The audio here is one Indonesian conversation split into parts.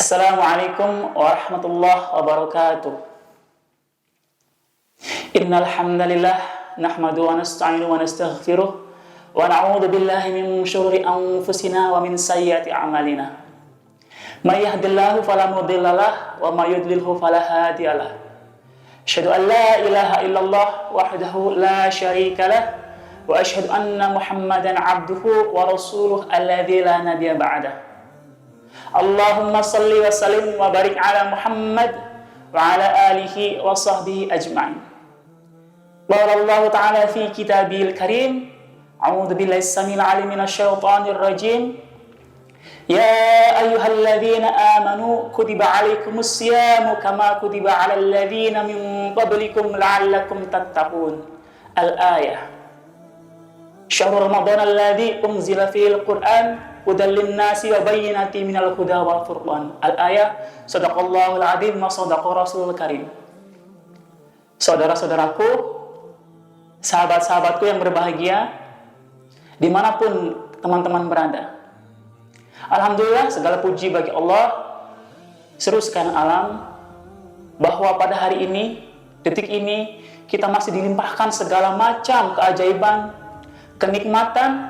Assalamualaikum warahmatullahi wabarakatuh. Innal hamdalillah nahmadu wa nasta'inu wa nastaghfiruh wa na'udzu billahi min syururi anfusina wa min sayyiati a'malina. May yahdihillahu fala mudhillalah wa may yudlilhu fala hadiyalah. Asyhadu an la ilaha illallah wahdahu la syarika lah wa asyhadu anna Muhammadan 'abduhu wa rasuluhu alladzi la nabiyya ba'dah. Allahumma salli wa sallim wa barik ala Muhammad wa ala alihi wa sahbihi ajma'in. Qala Allah ta'ala fi kitabil karim, a'udzu billahi as-sami'il 'alim minasyaitonir rajim. Ya ayyuhalladzina amanu kutiba 'alaikumus siyamu kama kutiba 'alal ladzina min qablikum la'allakum tattaqun. Al-ayah. Syahrul Ramadan alladzi unzila fihil Qur'an hudan linnasi wa bayyinatin minal huda wal furqan. Al-ayah. Shadaqallahul adzim wa shadaqa rasulul karim. Saudara-saudaraku, sahabat-sahabatku yang berbahagia, dimanapun teman-teman berada, alhamdulillah segala puji bagi Allah seru sekalian alam, bahwa pada hari ini, detik ini, kita masih dilimpahkan segala macam keajaiban, kenikmatan,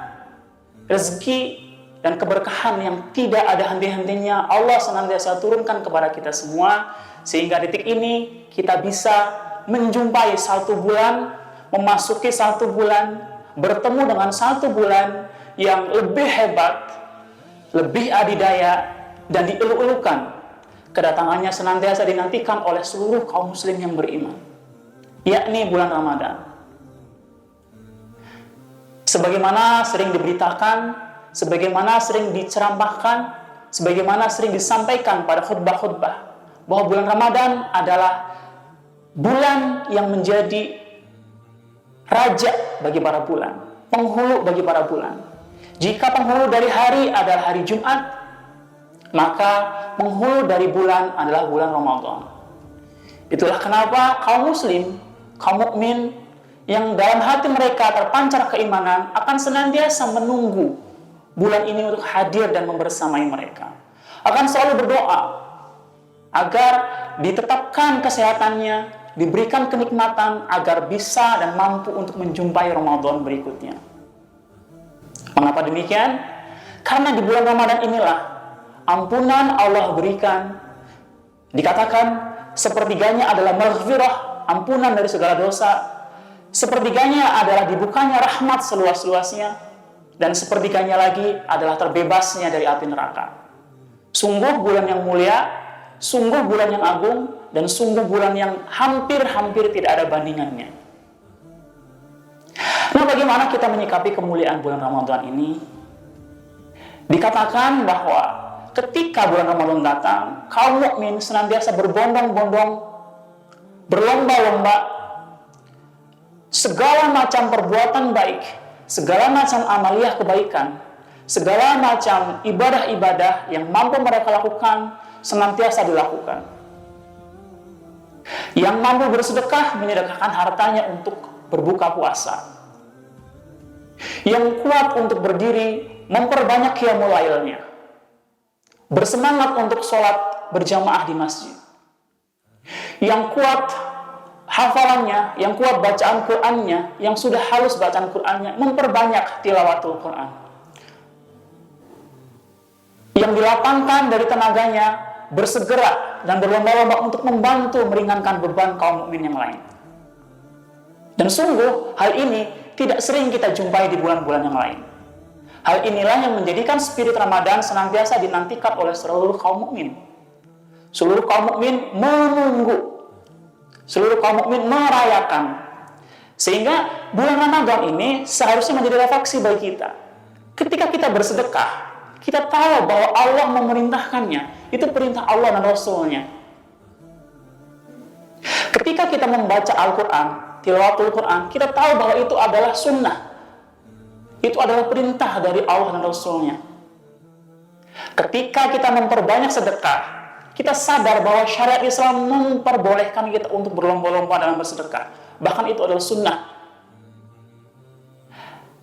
rezeki, dan keberkahan yang tidak ada henti-hentinya Allah senantiasa turunkan kepada kita semua, sehingga detik ini kita bisa menjumpai 1 bulan, memasuki 1 bulan, bertemu dengan 1 bulan yang lebih hebat, lebih adidaya, dan dielu-elukan. Kedatangannya senantiasa dinantikan oleh seluruh kaum muslim yang beriman, yakni bulan Ramadan. Sebagaimana sering diberitakan, sebagaimana sering diceramahkan, sebagaimana sering disampaikan pada khutbah-khutbah, bahwa bulan Ramadan adalah bulan yang menjadi raja bagi para bulan, penghulu bagi para bulan. Jika penghulu dari hari adalah hari Jumat, maka penghulu dari bulan adalah bulan Ramadan. Itulah kenapa kaum muslim, kaum mukmin yang dalam hati mereka terpancar keimanan akan senantiasa menunggu bulan ini untuk hadir dan membersamai mereka. Akan selalu berdoa agar ditetapkan kesehatannya, diberikan kenikmatan agar bisa dan mampu untuk menjumpai Ramadan berikutnya. Mengapa demikian? Karena di bulan Ramadan inilah ampunan Allah berikan. Dikatakan sepertiganya adalah maghfirah, ampunan dari segala dosa. Sepertiganya adalah dibukanya rahmat seluas-luasnya, dan sepertiganya lagi adalah terbebasnya dari api neraka. Sungguh bulan yang mulia, sungguh bulan yang agung, dan sungguh bulan yang hampir-hampir tidak ada bandingannya. Nah, bagaimana kita menyikapi kemuliaan bulan Ramadan ini? Dikatakan bahwa ketika bulan Ramadan datang, kaum mukmin senantiasa berbondong-bondong, berlomba-lomba, segala macam perbuatan baik, segala macam amaliyah kebaikan, segala macam ibadah-ibadah yang mampu mereka lakukan, senantiasa dilakukan. Yang mampu bersedekah, menyedekahkan hartanya untuk berbuka puasa. Yang kuat untuk berdiri, memperbanyak qiyamul lailnya. Bersemangat untuk sholat berjamaah di masjid. Yang kuat hafalannya, yang kuat bacaan Qur'annya, yang sudah halus bacaan Qur'annya, memperbanyak tilawatul Qur'an. Yang dilapangkan dari tenaganya, bersegera dan berlomba-lomba untuk membantu meringankan beban kaum mukmin yang lain. Dan sungguh, hal ini tidak sering kita jumpai di bulan-bulan yang lain. Hal inilah yang menjadikan spirit Ramadan senantiasa dinantikan oleh seluruh kaum mukmin. Seluruh kaum mukmin menunggu, seluruh kaum mukmin merayakan. Sehingga bulan Ramadan ini seharusnya menjadi refleksi bagi kita. Ketika kita bersedekah, kita tahu bahwa Allah memerintahkannya. Itu perintah Allah dan Rasul-Nya. Ketika kita membaca Al-Quran, tilawatul Quran, kita tahu bahwa itu adalah sunnah. Itu adalah perintah dari Allah dan Rasul-Nya. Ketika kita memperbanyak sedekah, kita sadar bahwa syariat Islam memperbolehkan kita untuk berlomba-lomba dalam bersedekah. Bahkan itu adalah sunnah.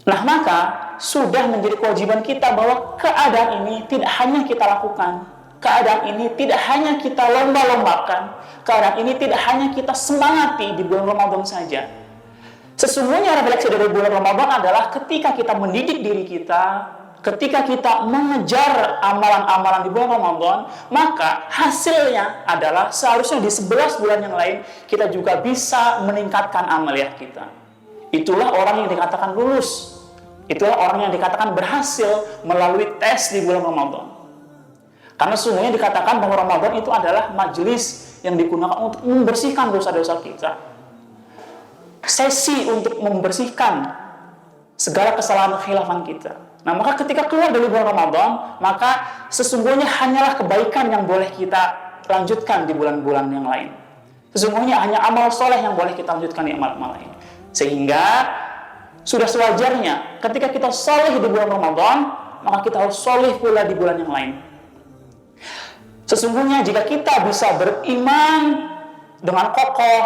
Nah, maka sudah menjadi kewajiban kita bahwa keadaan ini tidak hanya kita lakukan, keadaan ini tidak hanya kita lomba-lombakan, keadaan ini tidak hanya kita semangati di bulan Ramadan saja. Sesungguhnya refleksi dari bulan Ramadan adalah ketika kita mendidik diri kita, ketika kita mengejar amalan-amalan di bulan Ramadan, maka hasilnya adalah seharusnya di 11 bulan yang lain kita juga bisa meningkatkan amaliyah kita. Itulah orang yang dikatakan lulus. Itulah orang yang dikatakan berhasil melalui tes di bulan Ramadan. Karena sesungguhnya dikatakan bahwa Ramadan itu adalah majelis yang digunakan untuk membersihkan dosa-dosa kita. Sesi untuk membersihkan segala kesalahan khilafan kita. Nah, maka ketika keluar dari bulan Ramadan, maka sesungguhnya hanyalah kebaikan yang boleh kita lanjutkan di bulan-bulan yang lain. Sesungguhnya hanya amal soleh yang boleh kita lanjutkan di amal-amal lain. Sehingga sudah sewajarnya ketika kita soleh di bulan Ramadan, maka kita harus soleh pula di bulan yang lain. Sesungguhnya jika kita bisa beriman dengan kokoh,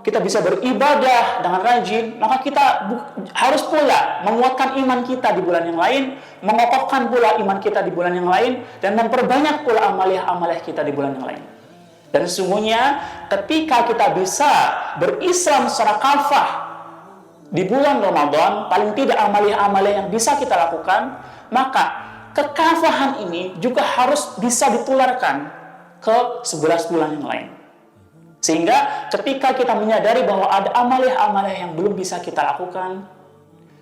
kita bisa beribadah dengan rajin, maka kita harus pula menguatkan iman kita di bulan yang lain, mengokohkan pula iman kita di bulan yang lain, dan memperbanyak pula amaliyah-amaliyah kita di bulan yang lain. Dan sesungguhnya ketika kita bisa berislam secara kafah di bulan Ramadan, paling tidak amaliyah-amaliyah yang bisa kita lakukan, maka kekafahan ini juga harus bisa ditularkan ke 11 bulan yang lain. Sehingga ketika kita menyadari bahwa ada amaliyah-amaliyah yang belum bisa kita lakukan,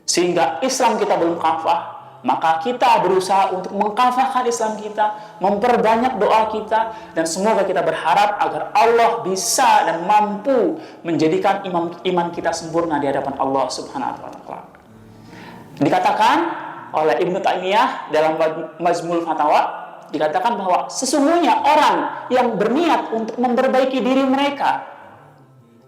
sehingga Islam kita belum kafah, maka kita berusaha untuk mengkafahkan Islam kita, memperbanyak doa kita, dan semoga kita berharap agar Allah bisa dan mampu menjadikan iman kita sempurna di hadapan Allah Subhanahu wa Ta'ala. Dikatakan oleh Ibnu Taimiyah dalam Majmu'ul Fatawa, dikatakan bahwa sesungguhnya orang yang berniat untuk memperbaiki diri mereka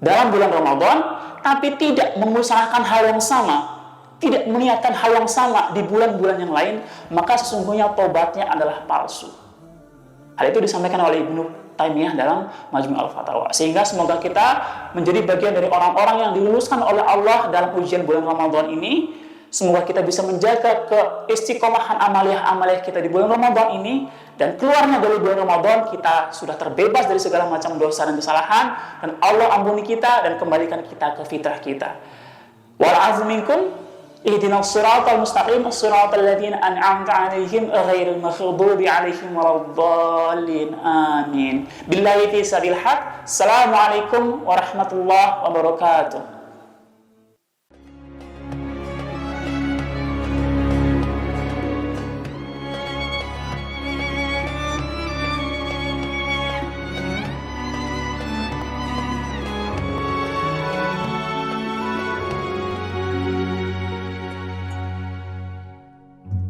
dalam bulan Ramadan, tapi tidak mengusahakan hal yang sama, tidak meniatkan hal yang sama di bulan-bulan yang lain, maka sesungguhnya tobatnya adalah palsu. Hal itu disampaikan oleh Ibnu Taimiyah dalam Majmu' al-Fatawa. Sehingga semoga kita menjadi bagian dari orang-orang yang diluluskan oleh Allah dalam ujian bulan Ramadan ini. Semoga kita bisa menjaga keistiqomahan amaliyah-amaliyah kita di bulan Ramadan ini, dan keluarnya dari bulan Ramadan kita sudah terbebas dari segala macam dosa dan kesalahan, dan Allah ampuni kita dan kembalikan kita ke fitrah kita. Wal azminkum ihdinas siratal mustaqim siratal ladzina an'amta 'alaihim ghairil maghdubi 'alaihim waladdallin. Amin. Billahi fi sabil haq. Assalamualaikum warahmatullahi wabarakatuh.